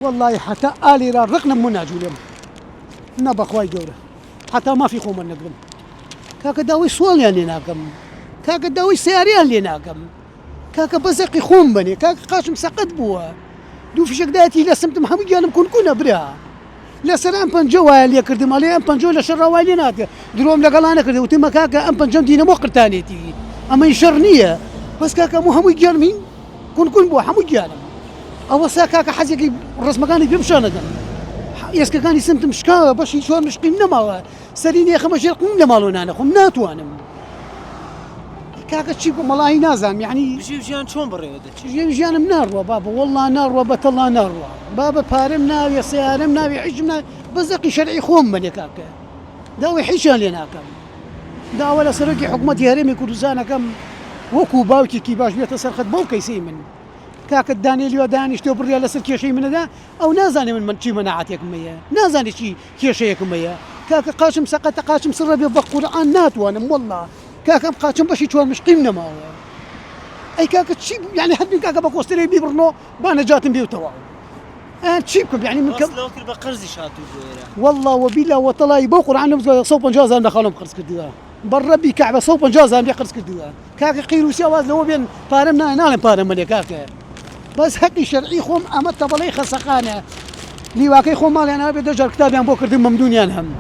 والله حتى آلي را رقنا مناجو اليوم نبا خواي جورة حتى ما في خوم النقم كاك داوي سوال اللي ناقم كاك داوي سياري اللي ناقم كاك بزقي خوم بني كاك قاشم سقد بوا دو في شقداتي لا سمت محمد جانم كون برا لا سلام بنجوا اللي كردي مالي ام بنجوا لا شر والي ناك دروم لقلانا كردي وتما كاكا ام بنجم دينا مو قرتانيتي اما يشرنيه بس كاكا مو حمود جانمين كون بوا حمود جانم أو ساكاك حزيقي الرسم كان يبيمشى ندم يسكا كان يسمت مشكا باش يشوف مش قيمنا ما سريني خمس قيمنا مالونا انا خمنات وانا كاكا تشيب والله نازم يعني جيان شلون بريودك جيان منار بابا والله نار وبطلع نار بابا بارمنا يا سيارمنا يعجمنا بزقي شرعي خوم من كاكا داوي حيشان لنا كم دا ولا سرقي حكومه هرمي كردستان كم وكو باوكي كي باش بيتصرخت بوكي سيمن كاك الدانيليو دانيش تو بريا لسر كيشي من ذا او نازاني من شي مناعتك مية نازاني شي كيشيك مية كاك قاشم سقط قاشم سر بقران نات وانا والله كاك قاشم باش يشوف مش قيمنا ما اي كاك تشي يعني حد من كاك بكوستري بيبرنو بانا جاتم بيو توا تشيبكم يعني من كم لو بقرزي شاتو والله وبلا وطلاي بقران صوب جازا دخلهم قرص كدي بالربي كعبه صوب جازا بيقرص كدي كاك قيلو سواز لو بين بارمنا نال بارم ملي كاك بس حقي شرعي خوم أما تبلي خسقانة لي واقعي خوم مالي أنا بدي أجر كتابي عن بكرة ممدوني أنهم